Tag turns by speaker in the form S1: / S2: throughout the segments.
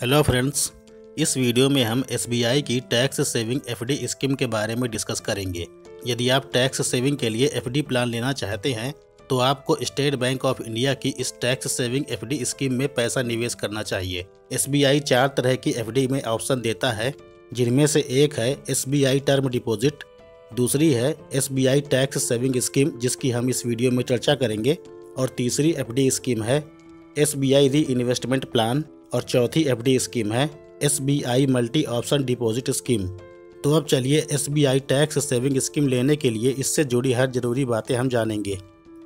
S1: Hello friends, इस video में हम एसबीआई की टैक्स सेविंग एफडी स्कीम के बारे में डिस्कस करेंगे। यदि आप टैक्स सेविंग के लिए एफडी प्लान लेना चाहते हैं तो आपको स्टेट बैंक ऑफ इंडिया की इस टैक्स सेविंग एफडी स्कीम में पैसा निवेश करना चाहिए। एसबीआई 4 तरह की एफडी में ऑप्शन देता है, जिनमें से एक है एसबीआई टर्म डिपॉजिट, दूसरी है एसबीआई टैक्स सेविंग स्कीम जिसकी हम इस वीडियो में चर्चा करेंगे, और तीसरी एफडी स्कीम है एसबीआई री इन्वेस्टमेंट प्लान, और चौथी एफडी स्कीम है SBI multi option deposit scheme. तो अब चलिए एसबीआई टैक्स सेविंग स्कीम लेने के लिए इससे जुड़ी हर जरूरी बातें हम जानेंगे।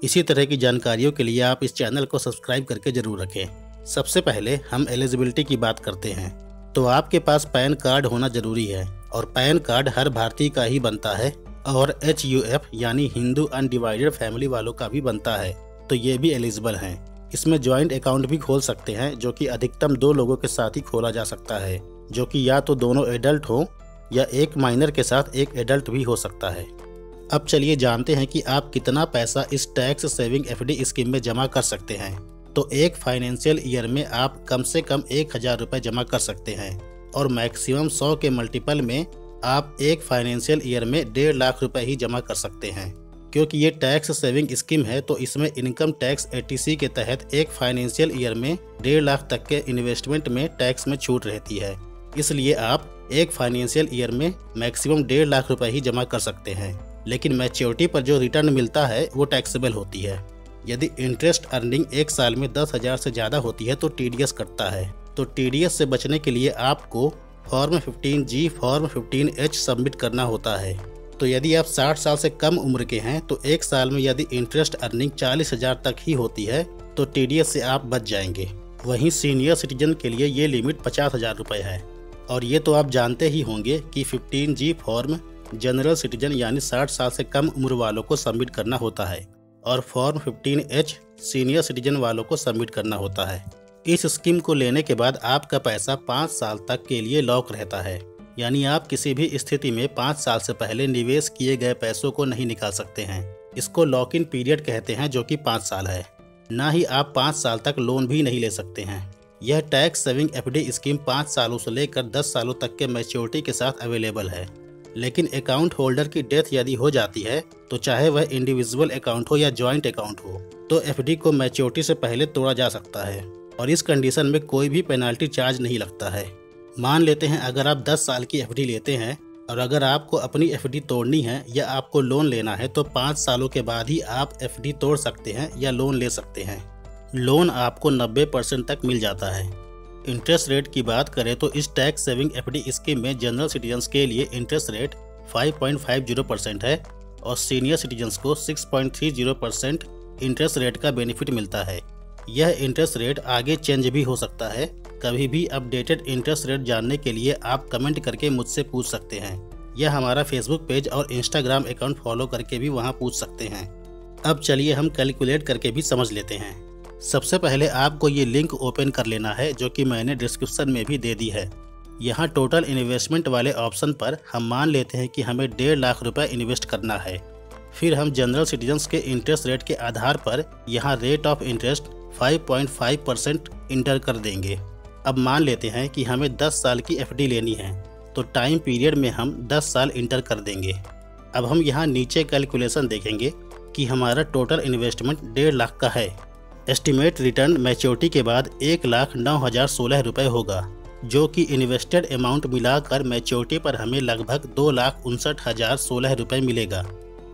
S1: इसी तरह की जानकारियों के लिए आप इस चैनल को सब्सक्राइब करके जरूर रखें। सबसे पहले हम एलिजिबिलिटी की बात करते हैं। तो आपके पास पैन कार्ड होना जरूरी है, और पैन कार्ड हर भारतीय का ही बनता है, और HUF यानी हिंदू अनडिवाइडेड फैमिली वालों का भी बनता है, तो ये भी एलिजिबल हैं। इसमें जॉइंट अकाउंट भी खोल सकते हैं, जो कि अधिकतम 2 लोगों के साथ ही खोला जा सकता है, जो कि या तो दोनों एडल्ट हो या एक माइनर के साथ एक एडल्ट भी हो सकता है। अब चलिए जानते हैं कि आप कितना पैसा इस टैक्स सेविंग एफडी स्कीम में जमा कर सकते हैं। तो एक फाइनेंशियल ईयर में आप कम से कम 1000 रुपये जमा कर सकते हैं, और मैक्सिमम 100 के मल्टीपल में आप एक फाइनेंशियल ईयर में 1.5 लाख रुपये ही जमा कर सकते हैं। क्योंकि ये टैक्स सेविंग स्कीम है तो इसमें इनकम टैक्स ATC के तहत एक फाइनेंशियल ईयर में 1.5 लाख तक के इन्वेस्टमेंट में टैक्स में छूट रहती है। इसलिए आप एक फाइनेंशियल ईयर में मैक्सिमम 1.5 लाख रुपए ही जमा कर सकते हैं, लेकिन मैच्योरिटी पर जो रिटर्न मिलता है वो टैक्सेबल होती है। यदि इंटरेस्ट अर्निंग एक साल में 10,000 से ज़्यादा होती है तो TDS कटता है। तो TDS से बचने के लिए आपको form 15G form 15H submit करना होता है। तो यदि आप 60 साल से कम उम्र के हैं तो एक साल में यदि इंटरेस्ट अर्निंग 40,000 तक ही होती है तो TDS से आप बच जाएंगे। वहीं सीनियर सिटीजन के लिए ये लिमिट 50,000 रुपये है। और ये तो आप जानते ही होंगे कि 15G फॉर्म जनरल सिटीजन यानी 60 साल से कम उम्र वालों को सबमिट करना होता है, और फॉर्म 15H सीनियर सिटीजन वालों को सबमिट करना होता है। इस स्कीम को लेने के बाद आपका पैसा 5 साल तक के लिए लॉक रहता है, यानी आप किसी भी स्थिति में 5 साल से पहले निवेश किए गए पैसों को नहीं निकाल सकते हैं। इसको लॉक इन पीरियड कहते हैं, जो कि 5 साल है। ना ही आप 5 साल तक लोन भी नहीं ले सकते हैं। यह टैक्स सेविंग एफडी स्कीम 5 सालों से लेकर 10 सालों तक के मैच्योरिटी के साथ अवेलेबल है। लेकिन अकाउंट होल्डर की डेथ यदि हो जाती है तो चाहे वह इंडिविजुअल अकाउंट हो या ज्वाइंट अकाउंट हो, तो एफडी को मैच्योरिटी से पहले तोड़ा जा सकता है, और इस कंडीशन में कोई भी पेनल्टी चार्ज नहीं लगता है। मान लेते हैं अगर आप 10 साल की एफडी लेते हैं, और अगर आपको अपनी एफडी तोड़नी है या आपको लोन लेना है तो 5 सालों के बाद ही आप एफडी तोड़ सकते हैं या लोन ले सकते हैं। लोन आपको 90% तक मिल जाता है। इंटरेस्ट रेट की बात करें तो इस टैक्स सेविंग एफडी स्कीम में जनरल सिटीजन्स के लिए इंटरेस्ट रेट 5.50% है, और सीनियर सिटीजन्स को 6.30% इंटरेस्ट रेट का बेनिफिट मिलता है। यह इंटरेस्ट रेट आगे चेंज भी हो सकता है। कभी भी अपडेटेड इंटरेस्ट रेट जानने के लिए आप कमेंट करके मुझसे पूछ सकते हैं, या हमारा फेसबुक पेज और इंस्टाग्राम अकाउंट फॉलो करके भी वहां पूछ सकते हैं। अब चलिए हम कैलकुलेट करके भी समझ लेते हैं। सबसे पहले आपको ये लिंक ओपन कर लेना है, जो कि मैंने डिस्क्रिप्शन में भी दे दी है। यहाँ टोटल इन्वेस्टमेंट वाले ऑप्शन पर हम मान लेते हैं कि हमें 1.5 लाख रुपये इन्वेस्ट करना है। फिर हम जनरल सिटीजन्स के इंटरेस्ट रेट के आधार पर यहाँ रेट ऑफ इंटरेस्ट 5.5% इंटर कर देंगे। अब मान लेते हैं कि हमें 10 साल की एफडी लेनी है, तो टाइम पीरियड में हम 10 साल इंटर कर देंगे। अब हम यहाँ नीचे कैलकुलेशन देखेंगे कि हमारा टोटल इन्वेस्टमेंट 1.5 लाख का है। एस्टिमेट रिटर्न मैच्योरिटी के बाद 1,09,016 रुपये होगा, जो कि इन्वेस्टेड अमाउंट मिलाकर मैच्योरिटी पर हमें लगभग 2,59,016 रुपये मिलेगा।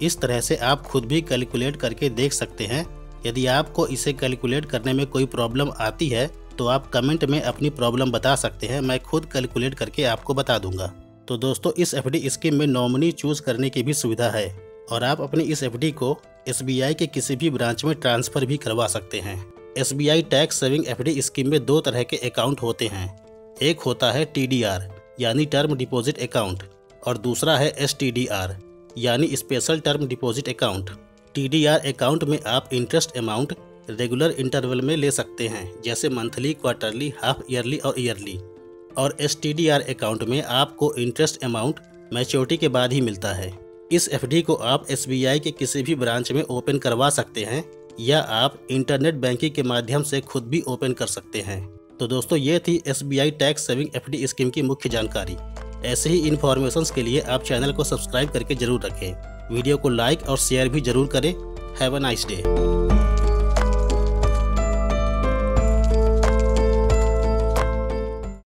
S1: इस तरह से आप खुद भी कैलकुलेट करके देख सकते हैं। यदि आपको इसे कैलकुलेट करने में कोई प्रॉब्लम आती है तो आप कमेंट में अपनी प्रॉब्लम बता सकते हैं, मैं खुद कैलकुलेट करके आपको बता दूंगा। तो दोस्तों, इस एफडी स्कीम में नॉमिनी चूज करने की भी सुविधा है, और आप अपनी इस एफडी को SBI के किसी भी ब्रांच में ट्रांसफ़र भी करवा सकते हैं। SBI tax saving FD scheme में 2 तरह के अकाउंट होते हैं। एक होता है TDR यानी टर्म डिपॉजिट अकाउंट, और दूसरा है STDR यानी special term deposit account. TDR account में आप इंटरेस्ट अमाउंट रेगुलर इंटरवल में ले सकते हैं, जैसे मंथली, क्वार्टरली, हाफ ईयरली और ईयरली। और STDR अकाउंट में आपको इंटरेस्ट अमाउंट मैच्योरिटी के बाद ही मिलता है। इस एफडी को आप SBI के किसी भी ब्रांच में ओपन करवा सकते हैं, या आप इंटरनेट बैंकिंग के माध्यम से खुद भी ओपन कर सकते हैं। तो दोस्तों ये थी SBI tax saving FD scheme की मुख्य जानकारी। ऐसे ही इन्फॉर्मेशंस के लिए आप चैनल को सब्सक्राइब करके जरूर रखें। वीडियो को लाइक और शेयर भी जरूर करें। Have a nice day.